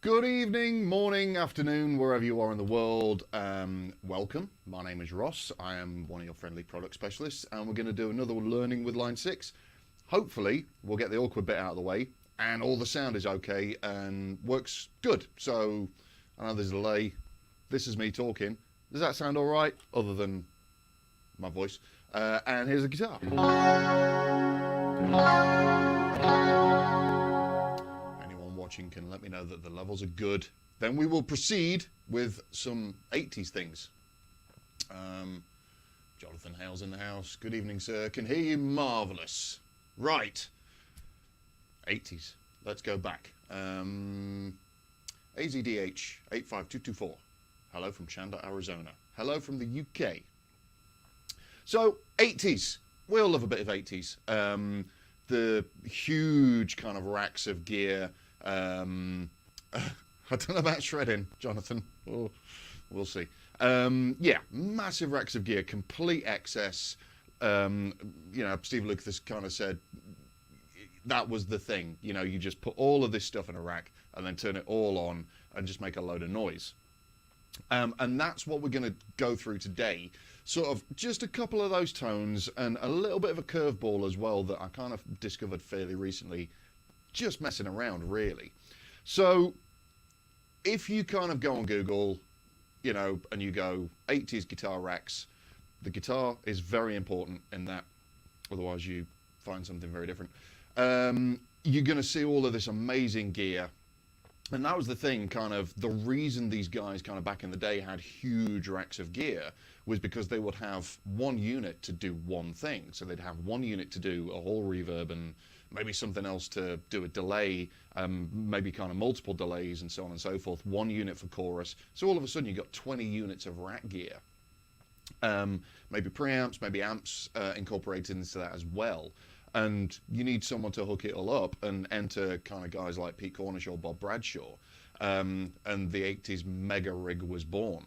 Good evening, morning, afternoon, wherever you are in the world. Welcome. My name is Ross. I am one of your friendly product specialists, and we're going to do another learning with line 6. Hopefully, we'll get the awkward bit out of the way, and all the sound is okay and works good. So, I know there's a delay. This is me talking. Does that sound all right, other than my voice? And here's the guitar. Watching can let me know that the levels are good. Then we will proceed with some 80s things. Jonathan Hale's in the house. Good evening, sir. Can hear you marvellous. Right. 80s. Let's go back. AZDH 85224. Hello from Chandler, Arizona. Hello from the UK. So, 80s. We all love a bit of 80s. The huge kind of racks of gear. I don't know about shredding, Jonathan. Oh, we'll see. Yeah, massive racks of gear, complete excess. Steve Lucas kind of said that was the thing. You know, you just put all of this stuff in a rack and then turn it all on and just make a load of noise. And that's what we're going to go through today. Sort of just a couple of those tones and a little bit of a curveball as well that I kind of discovered fairly recently. Just messing around, really. So if you kind of go on Google, you know, and you go 80s guitar racks, the guitar is very important in that, otherwise you find something very different. You're going to see all of this amazing gear. And that was the thing, kind of, the reason these guys kind of back in the day had huge racks of gear was because they would have one unit to do one thing. So they'd have one unit to do a whole reverb and maybe something else to do a delay, maybe kind of multiple delays and so on and so forth, one unit for chorus. So all of a sudden you've got 20 units of rack gear. Maybe preamps, maybe amps incorporated into that as well. And you need someone to hook it all up and enter kind of guys like Pete Cornish or Bob Bradshaw. And the 80s mega rig was born.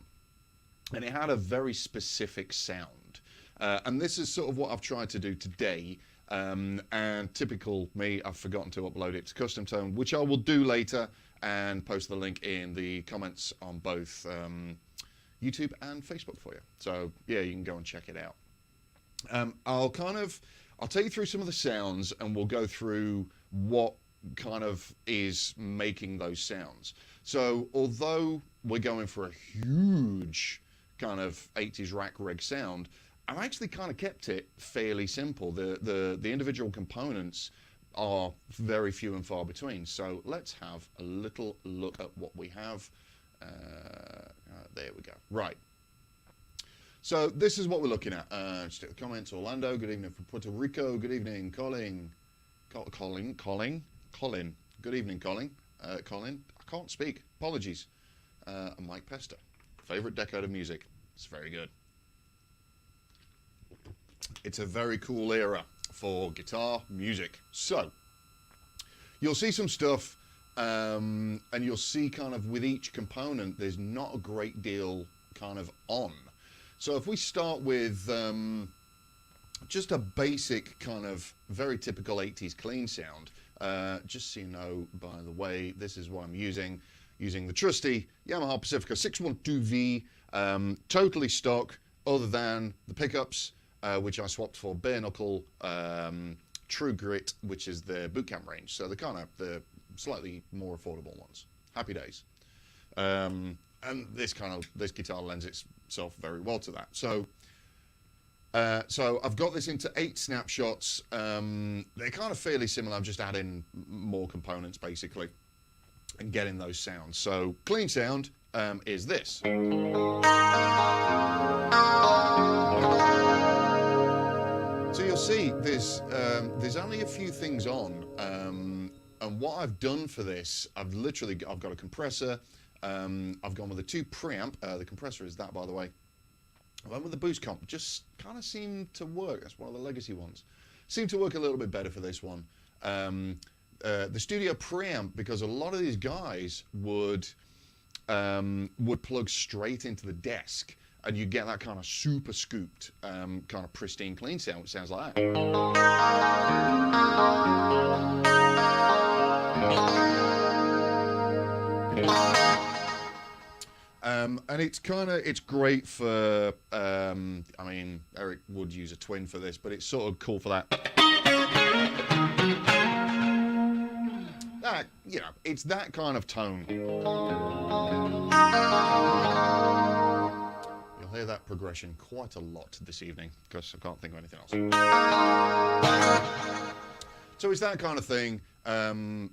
And it had a very specific sound. And this is sort of what I've tried to do today. And typical me, I've forgotten to upload it to Custom Tone, which I will do later and post the link in the comments on both YouTube and Facebook for you. So yeah, you can go and check it out. I'll take you through some of the sounds and we'll go through what kind of is making those sounds. So although we're going for a huge kind of 80s rack rig sound, I've actually kind of kept it fairly simple. The individual components are very few and far between. So let's have a little look at what we have. There we go. Right. So this is what we're looking at. Just check the comments. Orlando, good evening from Puerto Rico. Good evening, Colin. Colin. Good evening, Colin. Colin, I can't speak. Apologies. And Mike Pester. Favorite decade of music. It's very good. It's a very cool era for guitar music. So, you'll see some stuff, and you'll see kind of with each component, there's not a great deal kind of on. So if we start with just a basic kind of very typical 80s clean sound, just so you know, by the way, this is what I'm using the trusty Yamaha Pacifica 612V, totally stock, other than the pickups, which I swapped for bare knuckle True Grit, which is the boot camp range. So the kind of the slightly more affordable ones. Happy days. And this guitar lends itself very well to that. So I've got this into 8 snapshots. They're kind of fairly similar. I'm just adding more components basically and getting those sounds. So clean sound is this. So you'll see there's only a few things on, and what I've done for this, I've got a compressor. I've gone with a 2 preamp. The compressor is that, by the way. I went with the boost comp. Just kind of seemed to work. That's one of the legacy ones. Seemed to work a little bit better for this one. The studio preamp, because a lot of these guys would plug straight into the desk, and you get that kind of super scooped, kind of pristine clean sound, which sounds like that. And it's great for, I mean, Eric would use a twin for this, but it's sort of cool for that. That, you know, it's that kind of tone. You'll hear that progression quite a lot this evening, because I can't think of anything else. So it's that kind of thing.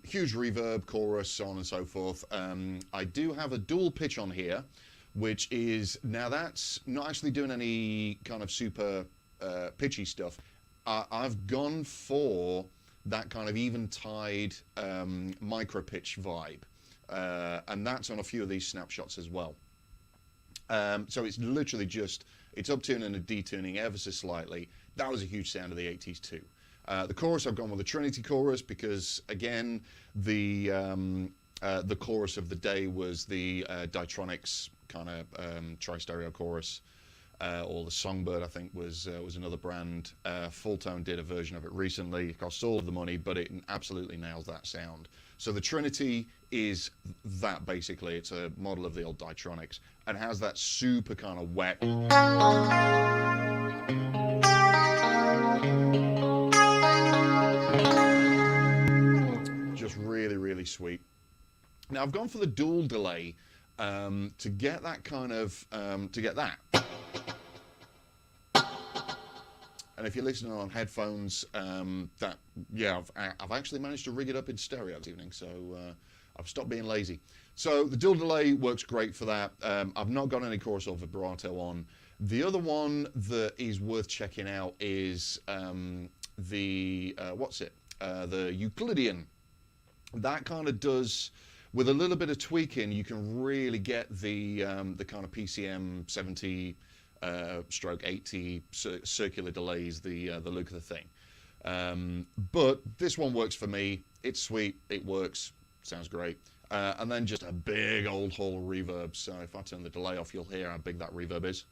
Huge reverb, chorus, so on and so forth. I do have a dual pitch on here, which is, now that's not actually doing any kind of super pitchy stuff. I've gone for that kind of eventide micro pitch vibe, and that's on a few of these snapshots as well. So it's literally just, it's uptuning and detuning ever so slightly. That was a huge sound of the 80s too. The chorus, I've gone with the Trinity chorus because, again, the chorus of the day was the Ditronics kind of tri-stereo chorus, or the Songbird, I think, was another brand. Full Tone did a version of it recently. It cost all of the money, but it absolutely nails that sound. So the Trinity is that, basically. It's a model of the old Ditronics and has that super kind of wet. Just really, really sweet. Now I've gone for the dual delay to get that kind of, to get that. And if you're listening on headphones, that, yeah, I've actually managed to rig it up in stereo this evening, so I've stopped being lazy. So the dual delay works great for that. I've not got any chorus or vibrato on. The other one that is worth checking out is the Euclidean. That kind of does, with a little bit of tweaking, you can really get the kind of PCM 70 stroke 80 circular delays, the look of the thing. But this one works for me. It's sweet, it works, sounds great. And then just a big old hall reverb. So if I turn the delay off, you'll hear how big that reverb is.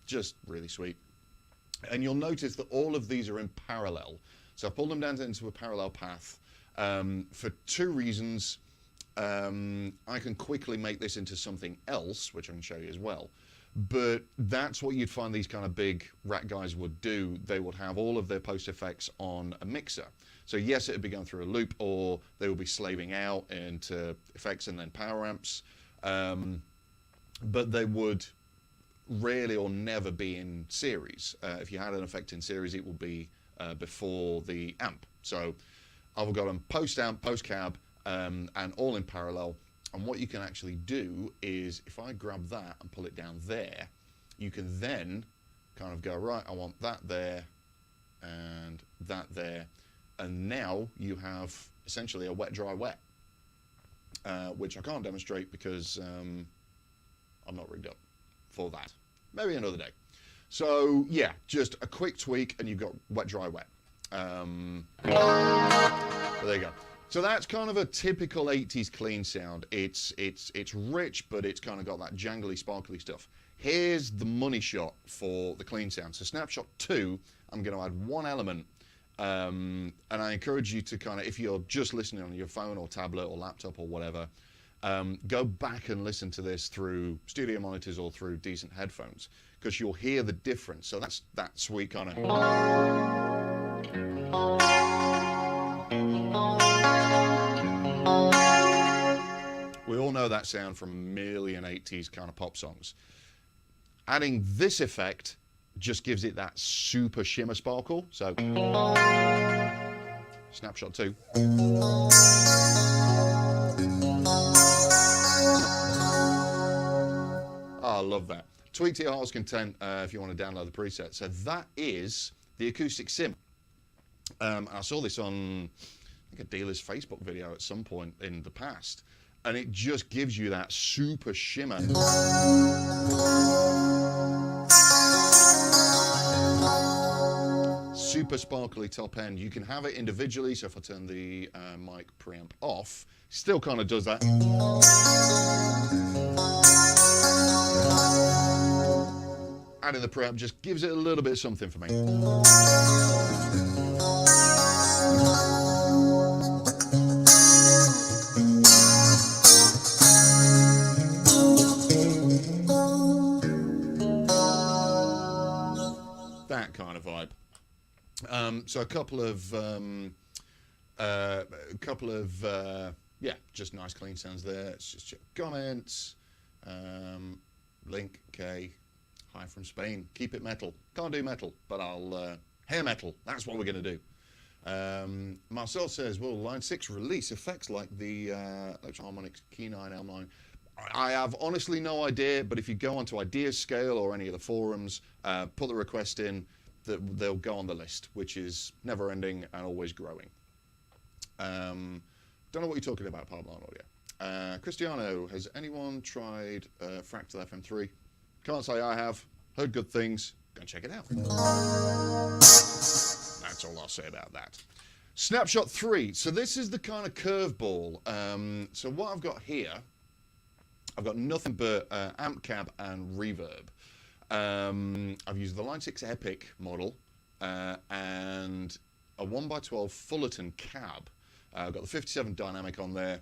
Just really sweet. And you'll notice that all of these are in parallel. So I've pulled them down into a parallel path for two reasons. I can quickly make this into something else, which I can show you as well. But that's what you'd find these kind of big rat guys would do. They would have all of their post effects on a mixer. So yes, it would be going through a loop, or they would be slaving out into effects and then power amps. But they would rarely or never be in series. If you had an effect in series, it would be before the amp. So I've got them post amp, post cab, and all in parallel. And what you can actually do is, if I grab that and pull it down there, you can then kind of go, right, I want that there and that there. And now you have essentially a wet, dry, wet, which I can't demonstrate because I'm not rigged up for that. Maybe another day. So yeah, just a quick tweak and you've got wet, dry, wet. But there you go. So that's kind of a typical 80s clean sound. It's rich, but it's kind of got that jangly, sparkly stuff. Here's the money shot for the clean sound. So snapshot 2, I'm going to add one element. And I encourage you to kind of, if you're just listening on your phone or tablet or laptop or whatever, go back and listen to this through studio monitors or through decent headphones, because you'll hear the difference. So that's that sweet kind of... We all know that sound from a million 80s kind of pop songs. Adding this effect just gives it that super shimmer sparkle. So, snapshot 2. Oh, I love that. Tweak to your heart's content if you want to download the preset. So that is the acoustic sim. I saw this on, I think, a dealer's Facebook video at some point in the past. And it just gives you that super shimmer. Super sparkly top end. You can have it individually, so if I turn the mic preamp off, still kind of does that. Adding the preamp just gives it a little bit of something for me. kind of vibe. So a couple of yeah, just nice clean sounds there. Let's just check comments. Link K, hi from Spain. Keep it metal. Can't do metal, but I'll hair metal. That's what we're gonna do. Marcel says, will Line 6 release effects like the Electro-Harmonix Key 9 L9? I have honestly no idea, but if you go onto Ideas Scale or any of the forums, put the request in, they'll go on the list, which is never ending and always growing. Don't know what you're talking about, Pipeline Audio. Cristiano, has anyone tried Fractal FM3? Can't say I have. Heard good things. Go and check it out. That's all I'll say about that. Snapshot 3. So this is the kind of curveball. So what I've got here, I've got nothing but amp cab and reverb. I've used the Line 6 Epic model and a 1x12 Fullerton cab. I've got the 57 dynamic on there.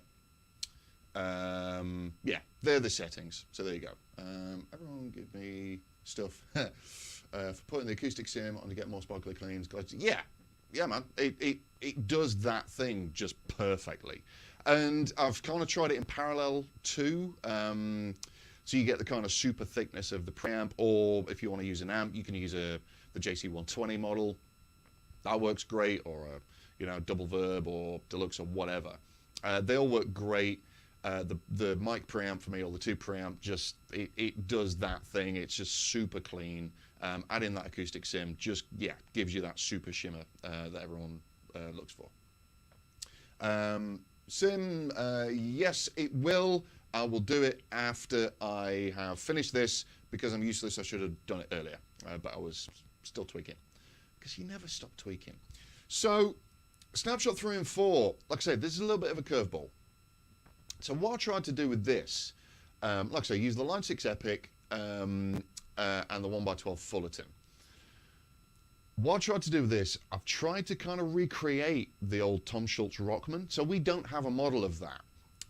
Yeah, they're the settings. So there you go. Everyone give me stuff for putting the acoustic sim on to get more sparkly cleans. Yeah, man. It does that thing just perfectly. And I've kind of tried it in parallel too. So you get the kind of super thickness of the preamp, or if you want to use an amp, you can use the JC120 model. That works great, or a double verb or deluxe or whatever. They all work great. The mic preamp for me, or the 2 preamp, just it does that thing. It's just super clean. Add in that acoustic sim, just gives you that super shimmer that everyone looks for. Sim, yes, it will. I will do it after I have finished this, because I'm useless. I should have done it earlier, but I was still tweaking, because you never stop tweaking. So, Snapshot 3 and 4, like I said, this is a little bit of a curveball. So what I tried to do with this, like I say, use the Line 6 Epic and the 1x12 Fullerton. What I tried to do with this, I've tried to kind of recreate the old Tom Schultz Rockman. So we don't have a model of that.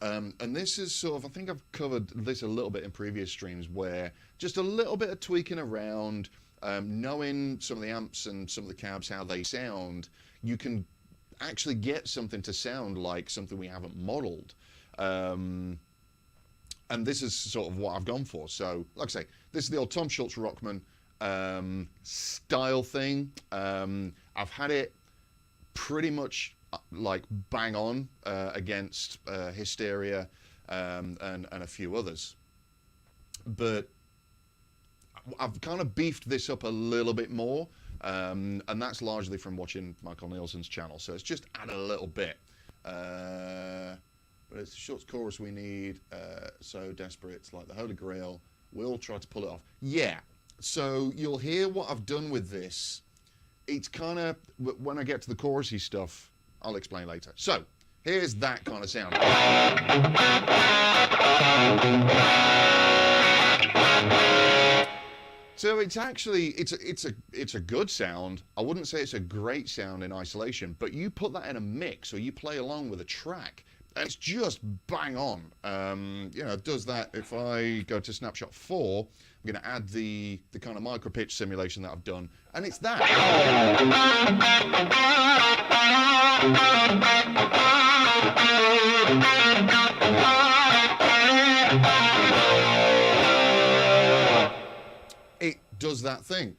And this is sort of, I think I've covered this a little bit in previous streams, where just a little bit of tweaking around, knowing some of the amps and some of the cabs, how they sound, you can actually get something to sound like something we haven't modeled. And this is sort of what I've gone for. So, like I say, this is the old Tom Schultz Rockman style thing. I've had it pretty much like bang on against Hysteria and a few others. But I've kind of beefed this up a little bit more, and that's largely from watching Michael Nielsen's channel. So it's just added a little bit. But it's the Schultz chorus we need, so desperate, it's like the Holy Grail. We'll try to pull it off. Yeah, so you'll hear what I've done with this. It's kind of, when I get to the chorusy stuff, I'll explain later. So, here's that kind of sound. So it's actually, it's a good sound. I wouldn't say it's a great sound in isolation, but you put that in a mix, or you play along with a track, and it's just bang on. It does that. If I go to Snapshot 4, I'm going to add the kind of micro pitch simulation that I've done, and it's that. It does that thing.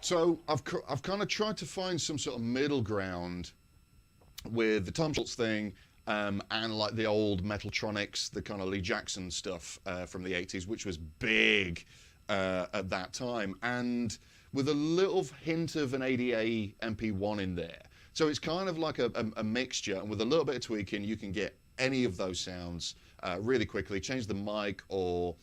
So I've kind of tried to find some sort of middle ground with the Tom Schultz thing and like the old Metaltronics, the kind of Lee Jackson stuff from the 80s, which was big at that time, and with a little hint of an ADA MP1 in there. So it's kind of like a mixture, and with a little bit of tweaking, you can get any of those sounds really quickly. Change the mic, or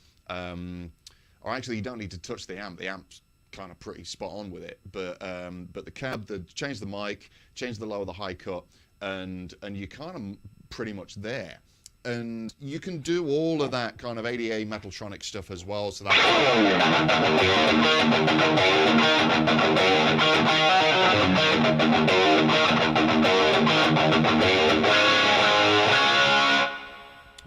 actually you don't need to touch the amp. The amp's kind of pretty spot on with it, but the cab, change the mic, change the low or the high cut, and you're kind of pretty much there. And you can do all of that kind of ADA Metaltronic stuff as well. So that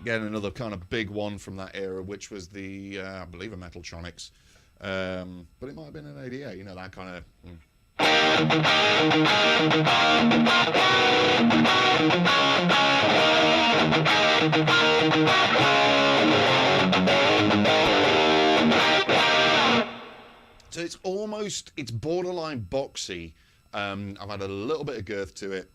Again, another kind of big one from that era, which was the, I believe, a Metaltronics. But it might have been an 88, you know, that kind of... So it's borderline boxy. I've had a little bit of girth to it,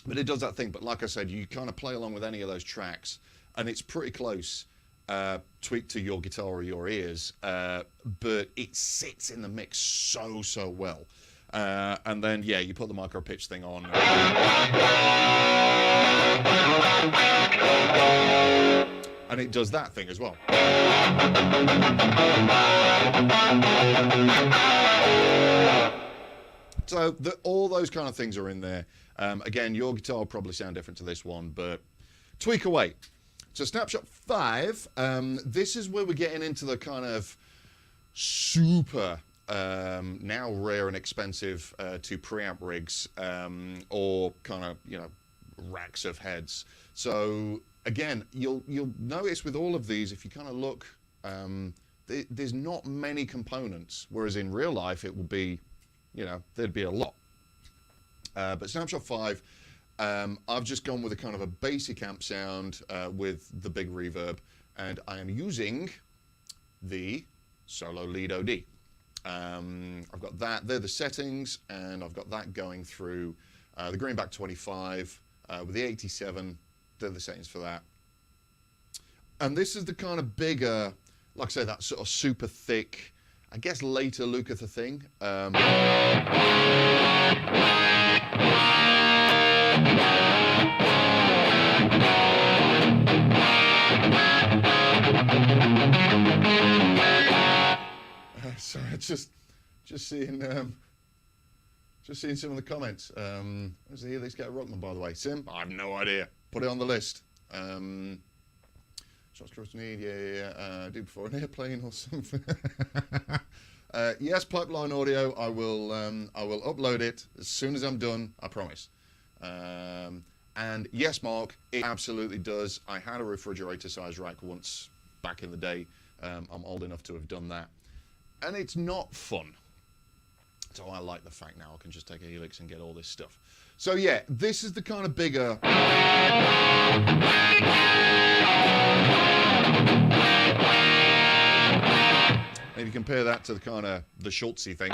but it does that thing. But like I said, you kind of play along with any of those tracks, and it's pretty close, tweaked to your guitar or your ears, but it sits in the mix so well. And then, yeah, you put the micro pitch thing on. And it does that thing as well. So all those kind of things are in there. Again, your guitar will probably sound different to this one, but tweak away. So Snapshot 5, this is where we're getting into the kind of super, now rare and expensive to preamp rigs, or kind of, you know, racks of heads. So again, you'll notice with all of these, if you kind of look, there's not many components, whereas in real life it would be, you know, there'd be a lot. But Snapshot 5, I've just gone with a kind of a basic amp sound with the big reverb, and I am using the Solo Lead OD. I've got that, they're the settings, and I've got that going through the Greenback 25 with the 87, they're the settings for that. And this is the kind of bigger, like I say, that sort of super thick, I guess later Lukather thing. Sorry, just seeing some of the comments. Let's see, let's get a Rockman, by the way. Sim, I have no idea. Put it on the list. Shots cross need, yeah. Do before an airplane or something. Yes, pipeline audio. I will upload it as soon as I'm done. I promise. And yes, Mark, it absolutely does. I had a refrigerator-sized rack once back in the day. I'm old enough to have done that, and it's not fun. So I like the fact now I can just take a Helix and get all this stuff. So yeah, this is the kind of bigger. If you compare that to the kind of the Schultzy thing,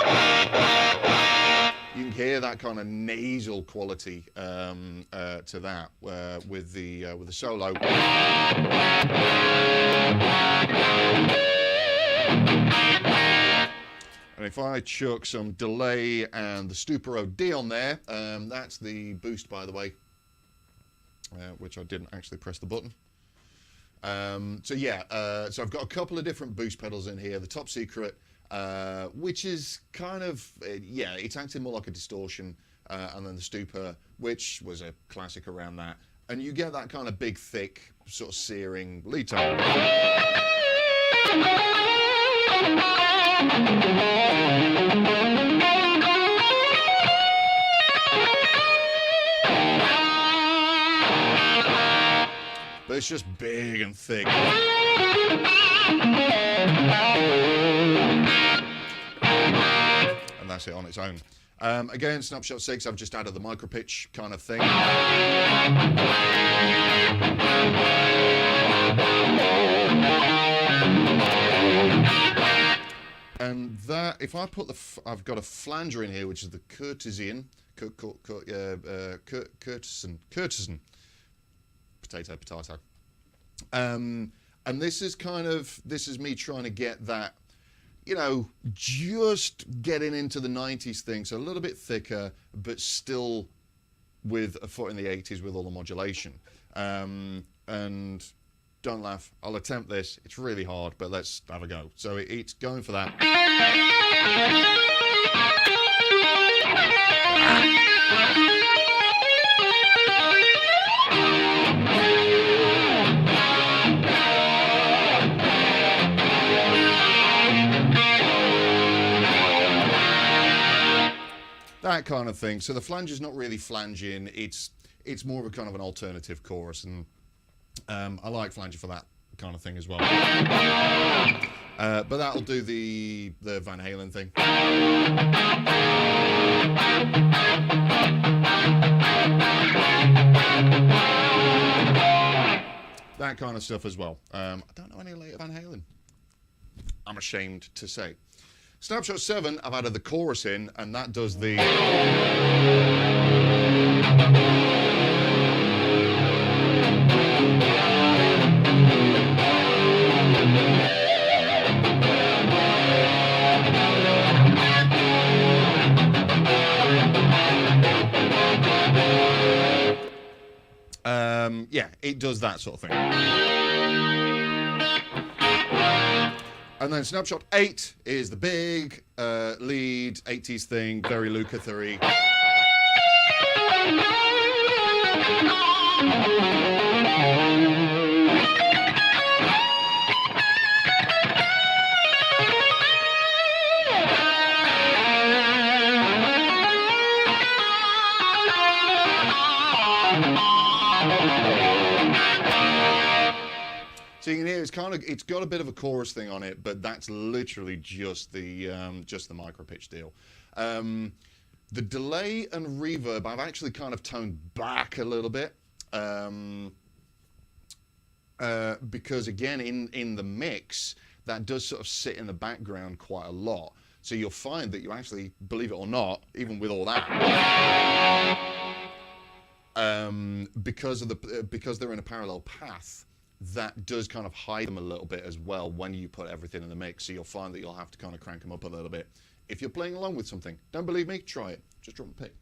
you can hear that kind of nasal quality to that with the solo. And if I chuck some delay and the Stuper OD on there, that's the boost, by the way, which I didn't actually press the button. So yeah, so I've got a couple of different boost pedals in here. The Top Secret, which is kind of, yeah, it's acting more like a distortion, and then the Stuper, which was a classic around that. And you get that kind of big, thick, sort of searing lead tone. But it's just big and thick. And that's it on its own. Again, Snapshot 6, I've just added the micro pitch kind of thing. And that, if I put I've got a flanger in here, which is the Curtisan, Curtisan, potato. And this is kind of, this is me trying to get that, you know, just getting into the 90s thing, so a little bit thicker, but still with a foot in the 80s with all the modulation. And don't laugh, I'll attempt this. It's really hard, but let's have a go. So it's going for that. That kind of thing. So the flange is not really flanging. It's more of a kind of an alternative chorus, and I like flanger for that kind of thing as well. But that'll do the Van Halen thing. That kind of stuff as well. I don't know any later Van Halen, I'm ashamed to say. Snapshot 7, I've added the chorus in, and that does the... yeah, it does that sort of thing. And then Snapshot 8 is the big lead 80s thing, very Lukather-y. So you can hear it's got a bit of a chorus thing on it, but that's literally just the micro pitch deal. The delay and reverb I've actually kind of toned back a little bit because again in the mix that does sort of sit in the background quite a lot. So you'll find that you actually, believe it or not, even with all that, because they're in a parallel path, that does kind of hide them a little bit as well when you put everything in the mix. So you'll find that you'll have to kind of crank them up a little bit. If you're playing along with something, don't believe me, try it. Just drop a pick.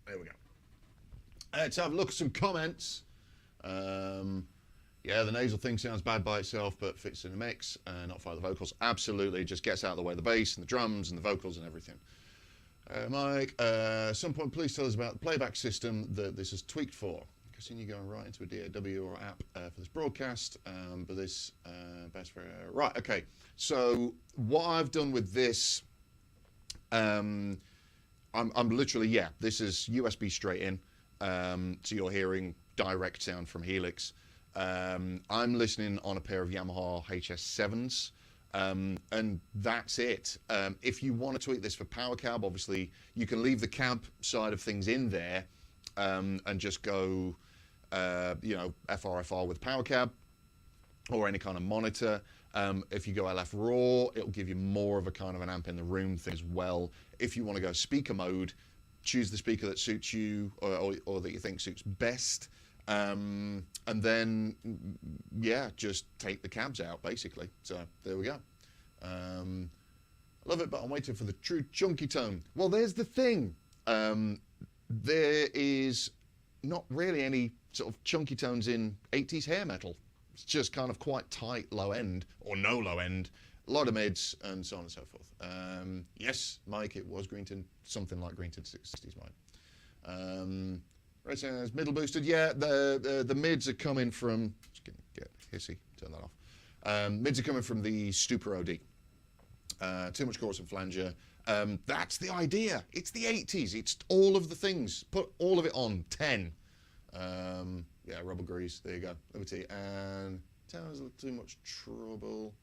There we go. Let's have a look at some comments. Yeah, the nasal thing sounds bad by itself, but fits in the mix, not via the vocals. Absolutely, just gets out of the way of the bass and the drums and the vocals and everything. Mike, at some point, please tell us about the playback system that this is tweaked for. Guessing you're going right into a DAW or app for this broadcast, but this best for right. Okay, so what I've done with this, I'm literally this is USB straight in, so you're hearing direct sound from Helix. I'm listening on a pair of Yamaha HS7s, and that's it. If you want to tweak this for power cab, obviously you can leave the cab side of things in there and just go. FR with power cab or any kind of monitor. If you go LF raw, it'll give you more of a kind of an amp in the room thing as well. If you want to go speaker mode, choose the speaker that suits you or that you think suits best, and then just take the cabs out basically. So there we go. Love it, but I'm waiting for the true chunky tone. Well, there's the thing. There is not really any sort of chunky tones in 80s hair metal. It's just kind of quite tight low end, or no low end, a lot of mids, and so on and so forth. Yes, Mike, it was Greenton, something like Greenton 60s, Mike. Right, so middle boosted, yeah, the mids are coming from, just gonna get hissy, turn that off. Mids are coming from the Stuper OD. Too much chorus and flanger. That's the idea. It's the 80s. It's all of the things. Put all of it on 10. Rubber grease. There you go. Liberty. And sounds a little too much trouble.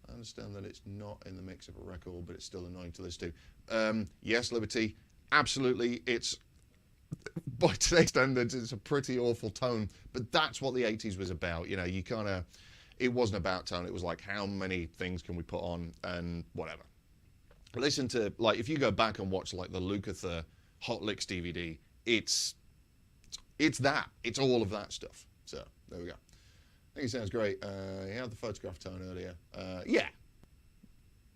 I understand that it's not in the mix of a record, but it's still annoying to listen to. Yes, Liberty. Absolutely. It's, by today's standards, it's a pretty awful tone. But that's what the 80s was about. You know, you kind of, it wasn't about tone. It was like, how many things can we put on and whatever. Listen to, like, if you go back and watch, like, the Lukather Hot Licks DVD, it's that. It's all of that stuff. So, there we go. I think it sounds great. You had the photograph tone earlier. Yeah.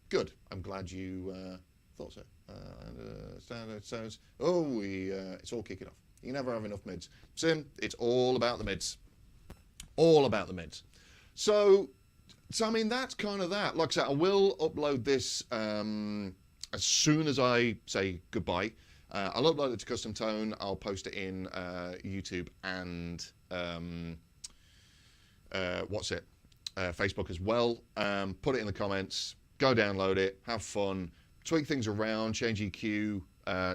Good. I'm glad you thought so. Standard sounds. It's all kicking off. You can never have enough mids. Sim, it's all about the mids. All about the mids. So I mean, that's kind of that. Like I said, I will upload this as soon as I say goodbye. I'll upload it to Custom Tone. I'll post it in YouTube and Facebook as well. Put it in the comments. Go download it. Have fun. Tweak things around. Change EQ.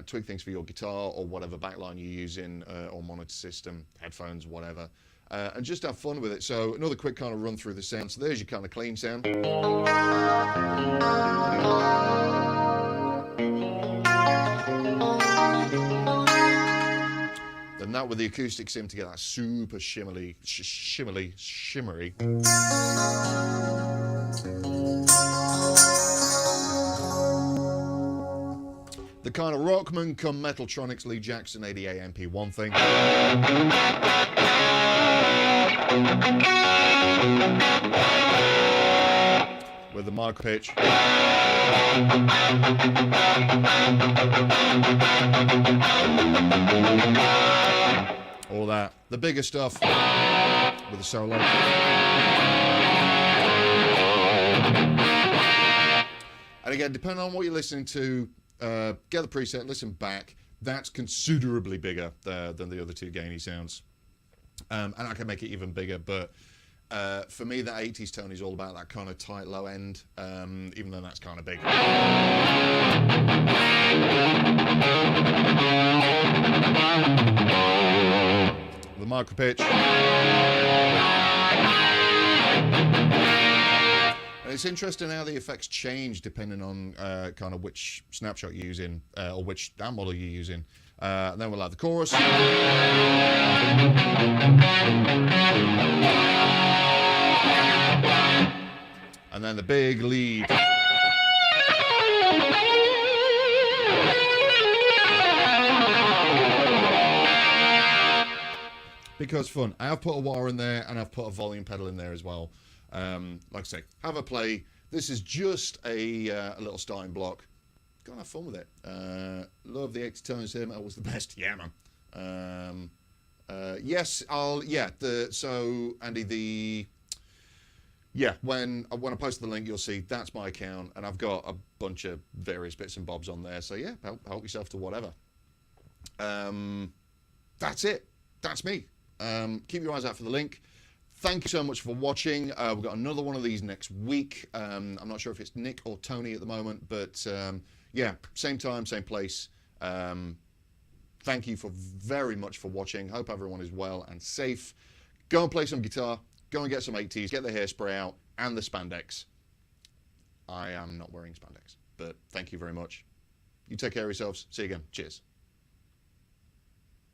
Tweak things for your guitar or whatever backline you're using or monitor system, headphones, whatever. and just have fun with it. So another quick kind of run through the sound. So there's your kind of clean sound. Then that with the acoustic sim to get that super shimmery. The kind of Rockman come Metaltronics Lee Jackson 88 MP1 thing. With the micro pitch. All that. The bigger stuff with the solo. And again, depending on what you're listening to, get the preset, listen back. That's considerably bigger than the other two gainy sounds. And I can make it even bigger, but for me, that 80s tone is all about that kind of tight low end, even though that's kind of big. The micro pitch. And it's interesting how the effects change depending on kind of which snapshot you're using or which amp model you're using. And then we'll have the chorus. And then the big lead. Because fun. I have put a wah in there and I've put a volume pedal in there as well. Like I say, have a play. This is just a little starting block. Go and have fun with it. Love the 80 tones here. That was the best. Yeah, man. Yes, so Andy, when I post the link, you'll see that's my account, and I've got a bunch of various bits and bobs on there. So yeah, help yourself to whatever. That's it. That's me. Keep your eyes out for the link. Thank you so much for watching. We've got another one of these next week. I'm not sure if it's Nick or Tony at the moment, but yeah, same time, same place. Thank you very much for watching. Hope everyone is well and safe. Go and play some guitar. Go and get some 80s. Get the hairspray out and the spandex. I am not wearing spandex, but thank you very much. You take care of yourselves. See you again. Cheers.